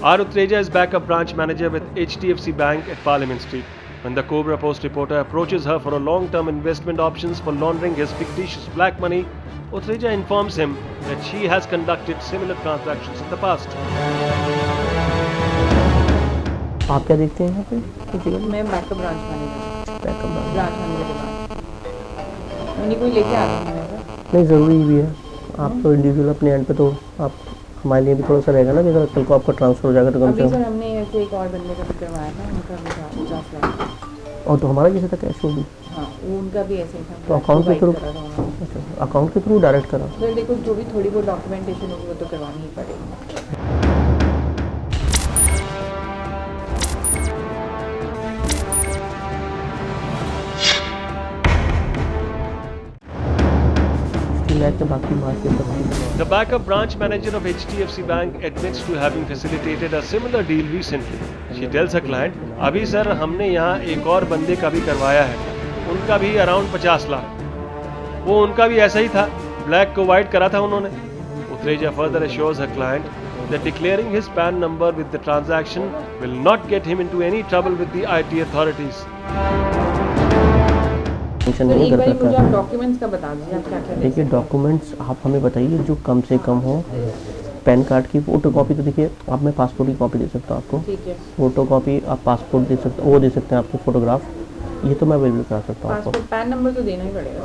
R. Utreja is backup branch manager with HDFC Bank at Parliament Street. When the Cobra Post reporter approaches her for a long-term investment options for laundering his fictitious black money, Utreja informs him that she has conducted similar transactions in the past. आप क्या देखते हैं यहाँ पे? मैं backup branch manager. Backup branch manager के बाद उन्हीं को ही लेके आते हैं। नहीं, ज़रूरी भी है। आप तो इंडिविजुअल अपने एंड पे, तो आप हमारे लिए भी थोड़ा सा रहेगा ना कि अगर कल को आपका ट्रांसफ़र हो जाएगा तो कम से कम। सर हमने ऐसे एक और बंदे का भी करवाया था, उनका भी 50 लाख। और तो हमारा जैसे था कैश वो भी। हाँ, उनका भी ऐसे ही था। तो अकाउंट के थ्रू? अच्छा, अकाउंट के थ्रू डायरेक्ट करा? सर देखो, जो भी थोड़ी बहुत डॉक्यूमेंटेशन होगी वो तो करवानी ही पड़ेगी। The backup branch manager of HDFC Bank admits to having facilitated a similar deal recently. She tells her client, अभी सर हमने यहाँ एक और बंदे का भी करवाया है, उनका भी अराउंड 50 लाख। वो उनका भी ऐसा ही था, ब्लैक को वाइट करा था उन्होंने। Utreja further assures her client that declaring his PAN number with the transaction will not get him into any trouble with the IT authorities. नहीं कर सकता। मुझे आप डॉक्यूमेंट्स का बता दीजिए, आप क्या क्या। देखिए, डॉक्यूमेंट्स आप हमें बताइए जो कम से कम हो। पैन कार्ड की फोटो कॉपी, तो देखिए आप, मैं पासपोर्ट की कॉपी दे सकता हूँ आपको। ठीक है। फोटो कॉपी आप पासपोर्ट दे सकते, वो दे सकते हैं आपको, फोटोग्राफ, ये तो मैं अवेलेबल करा सकता हूँ आपको। पैन नंबर तो देना ही पड़ेगा।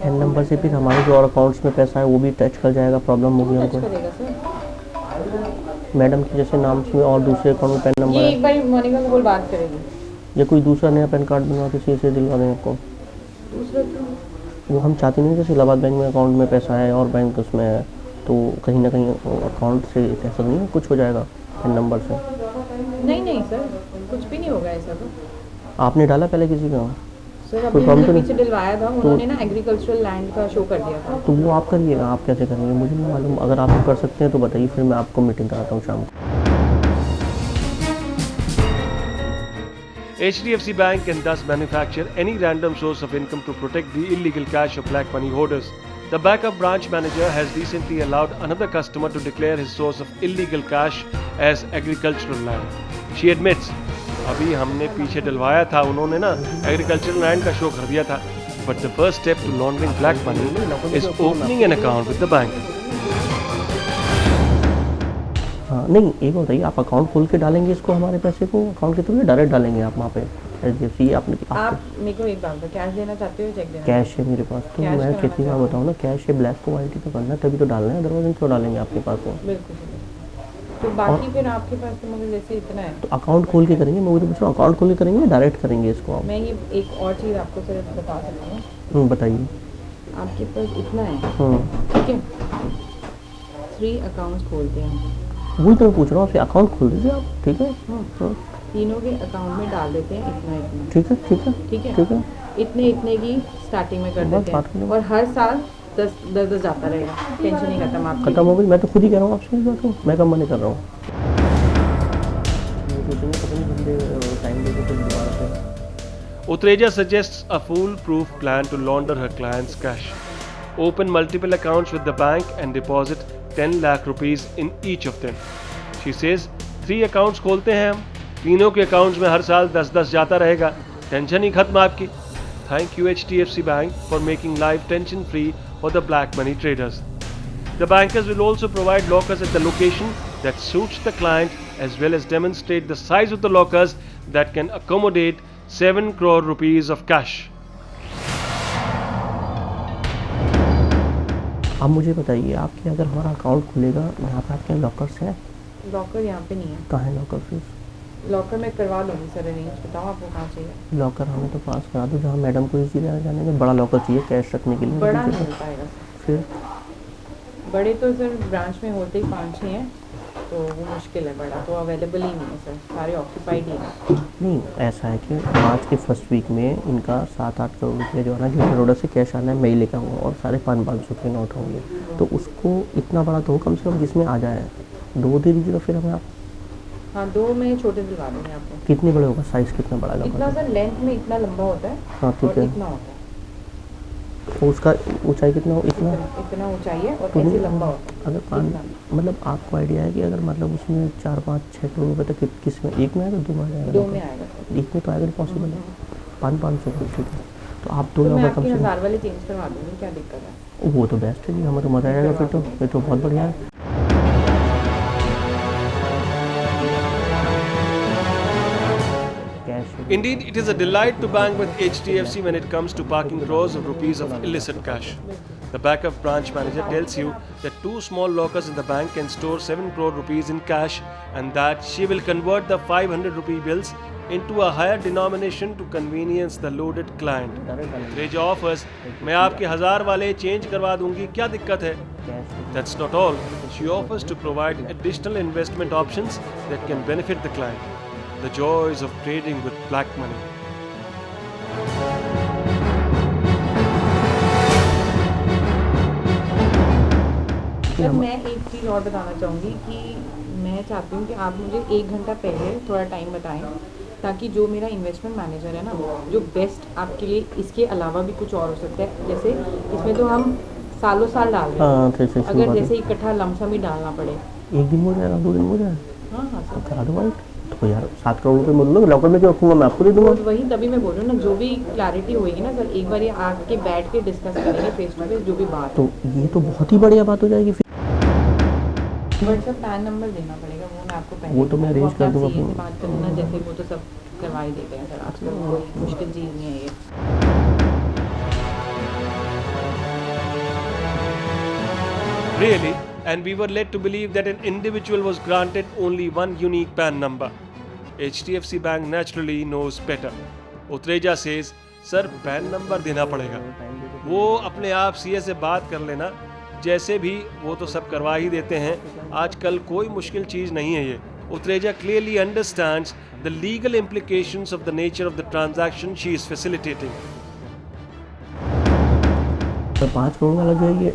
पैन नंबर से फिर हमारे जो और अकाउंट्स में पैसा है वो भी टच कर जाएगा, प्रॉब्लम होगी हमको। मैडम के जैसे नाम से और दूसरे अकाउंट में पैन नंबर है, एक बार मोनिका को बात करेगी, या कोई दूसरा नया पैन कार्ड बनवा के से दिलवा दें आपको। दूसरा वो हम चाहते नहीं, जैसे इलाहाबाद बैंक में अकाउंट में पैसा है और बैंक उसमें है, तो कहीं ना कहीं अकाउंट से ऐसा नहीं है कुछ हो जाएगा पैन नंबर से? नहीं सर, कुछ भी नहीं होगा ऐसा। तो आपने डाला पहले किसी का? सर अभी हमने पीछे डलवाया था, उन्होंने ना एग्रीकल्चरल लैंड का शो कर दिया था। तो वो आप करिएगा, आप कैसे करेंगे मुझे नहीं मालूम। अगर आप कर सकते हैं तो बताइए, फिर मैं आपको मीटिंग कराता हूँ शाम को। HDFC Bank can thus manufacture any random source of income to protect the illegal cash of black money hoarders. The backup branch manager has recently allowed another customer to declare his source of illegal cash as agricultural land. She admits, अभी हमने पीछे डलवाया था, उन्होंने ना agricultural land का show कर दिया था, but the first step to laundering black money is opening an account with the bank. हाँ, नहीं, एक बताइए, आप अकाउंट खोल के डालेंगे इसको, हमारे पैसे को अकाउंट के थ्रू डायरेक्ट डालेंगे आप वहाँ पे HDFC? आपने आप मेरे को एक बात बताओ, कैश देना चाहते हो, चेक देना? कैश है मेरे पास, तो मैं कितनी बार बताऊँ ना, कैश है, ब्लैक को वाइट ही तो करना है, तभी तो डालना है, अदरवाइज क्यों डालेंगे आपके पास वो? बिल्कुल। तो बाकी फिर आपके पास तो मगर जैसे इतना है, तो अकाउंट खोल के करेंगे, मैं वो तो पूछ रहा हूँ, अकाउंट खोल के करेंगे या डायरेक्ट करेंगे इसको आप? मैं ये एक और चीज़ आपको सिर्फ बता सकती हूँ। बताइए। आपके पास इतना है, ठीक है, 3 अकाउंट्स खोलते हैं। वही तो मैं पूछ रहा हूँ आपसे, अकाउंट खोल दीजिए आप, ठीक है? तीनों के अकाउंट में डाल देते हैं इतना इतना। ठीक है, ठीक है, ठीक है, ठीक है। इतने की स्टार्टिंग में कर देते हैं, और हर साल 10 जाता रहेगा, टेंशन नहीं खत्म आपकी। खत्म हो गई, मैं तो खुद ही कह रहा हूँ आपसे इस बात को, मैं कम मना कर रहा हूँ। Utreja suggests a foolproof plan to launder her clients' cash. Open multiple accounts with the bank and deposit 10 lakh rupees in each of them. She says, 3 accounts खोलते हैं हम, तीनों के accounts में हर साल 10 जाता रहेगा, टेंशन ही खत्म आपकी। Thank you HDFC Bank for making life tension free for the black money traders. The bankers will also provide lockers at the location that suits the client, as well as demonstrate the size of the lockers that can accommodate 7 crore rupees of cash. आप मुझे बताइए, आपके अगर हमारा account खुलेगा, यहाँ पे आपके लॉकर्स हैं? लॉकर यहाँ पे नहीं है। कहाँ है लॉकर? फिर लॉकर मैं करवा लूँगी सर अरेंज, बताओ आपको कहाँ चाहिए? लॉकर हमें तो पास करा दो, जहाँ मैडम को इसी आने जाने में। बड़ा लॉकर चाहिए कैश रखने के लिए। बड़ा नहीं मिल पाएगा फिर बड़े तो सर ब्रांच में होते ही 5-6 हैं, तो वो मुश्किल है, बड़ा तो अवेलेबल ही नहीं है सर, सारे ऑक्यूपाइड ही हैं। नहीं, ऐसा है कि मार्च के फर्स्ट वीक में इनका 7-8 करोड़ रुपये जो है ना, जो बड़ौदा से कैश आना है, मैं ही लेकर आऊँगा, और सारे 500 के नोट होंगे, तो उसको इतना बड़ा तो कम से कम जिसमें आ जाए 2 दे दीजिएगा फिर हमें आप। हाँ, 2 में छोटे दिलवा देंगे आपको। कितने बड़े होगा, साइज़ कितना बड़ा होगा? इतना सर लेंथ में इतना लंबा होता है। हाँ, ठीक है। इतना होता है। तो उसका ऊंचाई कितना हो, इतना इतना ऊंचाई है और तो ऐसे लंबा होता है। अगर मतलब आपको आइडिया है कि अगर मतलब उसमें 4-5-6 करोड़ रुपये तक किस में, एक में आएगा, 2 में आ जाएगा? 2 में आएगा सर। एक में तो आएगा पॉसिबल है, 500 करोड़, ठीक है। तो आप 2 तो मैं लाख कम आपकी से 1000 वाले चेंज करवा दूँगी, क्या दिक्कत है? वो तो बेस्ट है जी, हमें तो मज़ा आएगा फिर तो बहुत बढ़िया है। Indeed, it is a delight to bank with HDFC when it comes to parking crores of rupees of illicit cash. The backup branch manager tells you that 2 small lockers in the bank can store 7 crore rupees in cash and that she will convert the 500 rupee bills into a higher denomination to convenience the loaded client. Reja offers, मैं आपके 1000 वाले change करवा दूंगी, क्या दिक्कत है? That's not all. She offers to provide additional investment options that can benefit the client. The joys of trading with black money. Sir मैं एक चीज़ और बताना चाहूँगी कि मैं चाहती हूँ कि आप मुझे 1 घंटा पहले थोड़ा टाइम बताएं, ताकि जो मेरा इन्वेस्टमेंट मैनेजर है ना, जो बेस्ट आपके लिए, इसके अलावा भी कुछ और हो सकता है। जैसे इसमें तो हम सालों साल डाल रहे हैं, अगर जैसे इकट्ठा लमसम ही डालना पड़े, 1 दिन हो जाएगा, 2 दिन हो जाएगा। हाँ सर, करा दो भाई। तो यार 7 करोड़ रुपये बोल दो, लॉकर में क्यों रखूँगा, मैं आपको दे दूँगा। तो वही तभी मैं बोल रही हूँ ना, जो भी क्लैरिटी होगी ना सर, एक बार ये आके बैठ के डिस्कस करेंगे फेस टू फेस, जो भी बात। तो ये तो बहुत ही बढ़िया बात हो जाएगी फिर। बट सर पैन नंबर देना पड़ेगा, वो मैं आपको पहले, वो तो मैं अरेंज कर दूँगा। बात करना जैसे, वो तो सब करवा ही देते हैं सर आजकल, कोई मुश्किल चीज़ नहीं है ये। Really? And we were led to believe that an individual was granted only one unique PAN number. HDFC Bank naturally knows better. Utreja says, sir pan number देना पड़ेगा, वो अपने आप सीए से बात कर लेना, जैसे भी वो तो सब करवा ही देते हैं, आजकल कोई मुश्किल चीज़ नहीं है ये. Utreja clearly understands the legal implications of the nature of the transaction she is facilitating. तो 5 करोड़ वाला जो है ये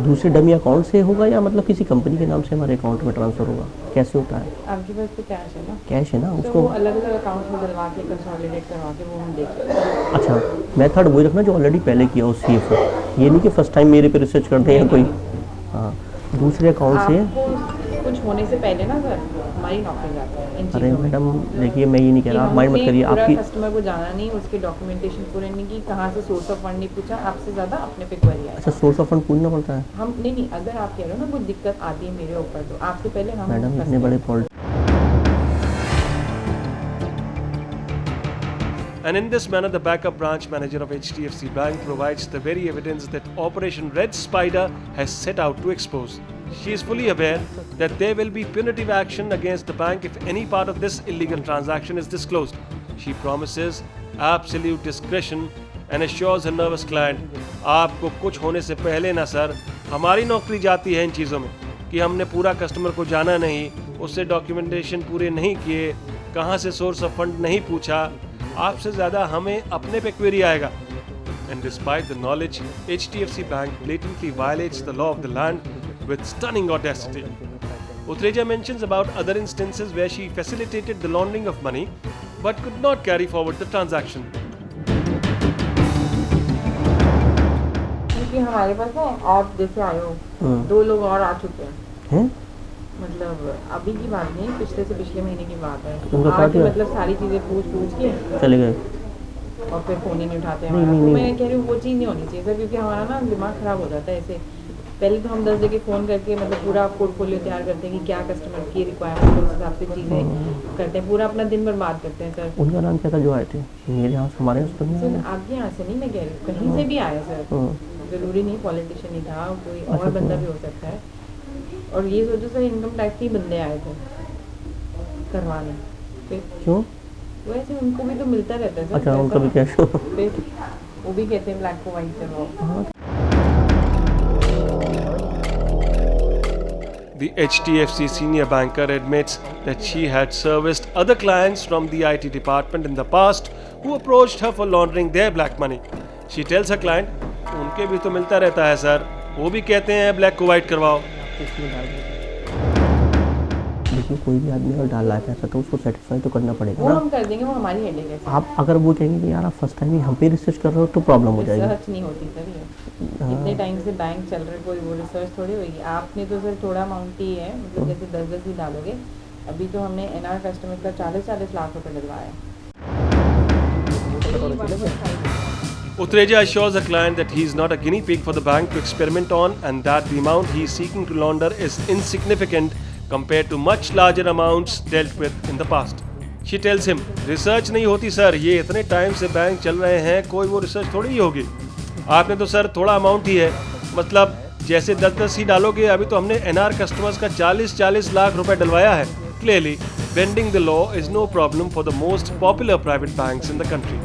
दूसरे डमी अकाउंट से होगा या मतलब किसी कंपनी के नाम से हमारे अकाउंट में ट्रांसफर होगा, कैसे होता है? आपके पास तो कैश है ना? कैश है ना, तो उसको वो अलग अलग अकाउंट में डलवा के कंसोलिडेट करवा के वो हम देखेंगे। अच्छा, मेथड वही रखना जो ऑलरेडी पहले किया हो सीएफओ, ये नहीं कि फर्स्ट टाइम मेरे पे रिसर्च करते हैं कोई। हाँ, दूसरे अकाउंट से आपको कुछ होने से पहले ना सर हमारी नौकरी जाती है इन अरे चीज़ों में। मैडम देखिए, मैं ये नहीं कह रहा, आप माइंड मत करिए। आपकी कस्टमर को जाना नहीं, उसके डॉक्यूमेंटेशन पूरे नहीं की, कहाँ से सोर्स ऑफ फंड नहीं पूछा, आपसे ज़्यादा अपने पे क्वेरी आया। अच्छा, सोर्स ऑफ फंड पूछना पड़ता है? हम नहीं, अगर आप कह रहे हो ना कुछ दिक्कत आती है मेरे ऊपर, तो आपसे पहले हम मैडम इतने बड़े fault. And in this manner, the backup branch manager of HDFC Bank provides the very evidence that Operation Red Spider has set out to expose. She is fully aware that there will be punitive action against the bank if any part of this illegal transaction is disclosed. She promises absolute discretion and assures her nervous client, आपको कुछ होने से पहले ना sir, हमारी नौकरी जाती है इन चीज़ों में कि हमने पूरा कस्टमर को जाना नहीं, उससे डॉक्यूमेंटेशन पूरे नहीं किए, कहाँ से सोर्स ऑफ फंड नहीं पूछा, आपसे ज़्यादा हमें अपने पे क्वेरी आएगा. And despite the knowledge, HDFC Bank blatantly violates the law of the land with stunning audacity. Utreja mentions about other instances where she facilitated the laundering of money but could not carry forward the transaction. क्योंकि हमारे पास ना आप जैसे आए हो, 2 लोग और आ चुके हैं, मतलब अभी की बात नहीं, पिछले से पिछले महीने की बात है। उनका आके क्या? मतलब सारी चीज़ें पूछ के चले गए। और फिर फ़ोन ही नहीं उठाते नहीं, हमारा। नहीं, तो नहीं। मैं कह रही हूँ वो चीज़ नहीं होनी चाहिए सर, क्योंकि हमारा ना दिमाग ख़राब हो जाता है ऐसे। पहले तो हम 10 जगह फ़ोन करके मतलब पूरा पोर्टफोलियो तैयार करते हैं कि क्या कस्टमर की रिक्वायरमेंट है, उस हिसाब से चीज़ें करते हैं, पूरा अपना दिन बर्बाद करते हैं सर। उनका नाम क्या था जो आए थे? मेरे यहाँ से, हमारे यहाँ से तो नहीं सर आए। आपके यहाँ से नहीं, मैं कह रही हूँ कहीं से भी आया सर, ज़रूरी नहीं पॉलिटिशियन ही था, कोई और अच्छा, बंदा भी हो सकता है। और ये सोचो सर, इनकम टैक्स के ही बंदे आए थे करवाने, फिर क्यों? वैसे उनको भी तो मिलता रहता है सर। अच्छा, उनका भी कैश। फिर वो भी कहते हैं ब्लैक को वाइट करवाओ। The HDFC senior banker admits that she had serviced other clients from the IT department in the past who approached her for laundering their black money. She tells her client, उनके भी तो मिलता रहता है sir, वो भी कहते हैं ब्लैक को वाइट करवाओ. देखिए कोई भी आदमी अगर डाल रहा है पैसा तो उसको सेटिस्फाई तो करना पड़ेगा वो ना। हम कर देंगे, वो हमारी हेडेक है सर। आप अगर वो कहेंगे कि यार आप फर्स्ट टाइम ही हम पे रिसर्च कर रहे हो तो प्रॉब्लम हो जाएगी। रिसर्च नहीं होती सर ये, इतने टाइम से बैंक चल रहे, कोई वो रिसर्च थोड़ी होगी। आपने तो सर थोड़ा अमाउंट ही है, मतलब जैसे 10-10 ही डालोगे। अभी तो हमने एनआर कस्टमर का 40-40 लाख रुपए डलवाया है। Utreja assures the client that he is not a guinea pig for the bank to experiment on and that the amount he is seeking to launder is insignificant compared to much larger amounts dealt with in the past. She tells him, research नहीं होती sir, ये इतने time से bank चल रहे हैं, कोई वो रिसर्च थोड़ी ही होगी। आपने तो सर थोड़ा अमाउंट ही है, मतलब जैसे 10-10 ही डालोगे। अभी तो हमने एनआर कस्टमर्स का 40-40 लाख रुपए डलवाया है। Clearly, bending the law is no problem for the most popular private banks in the country.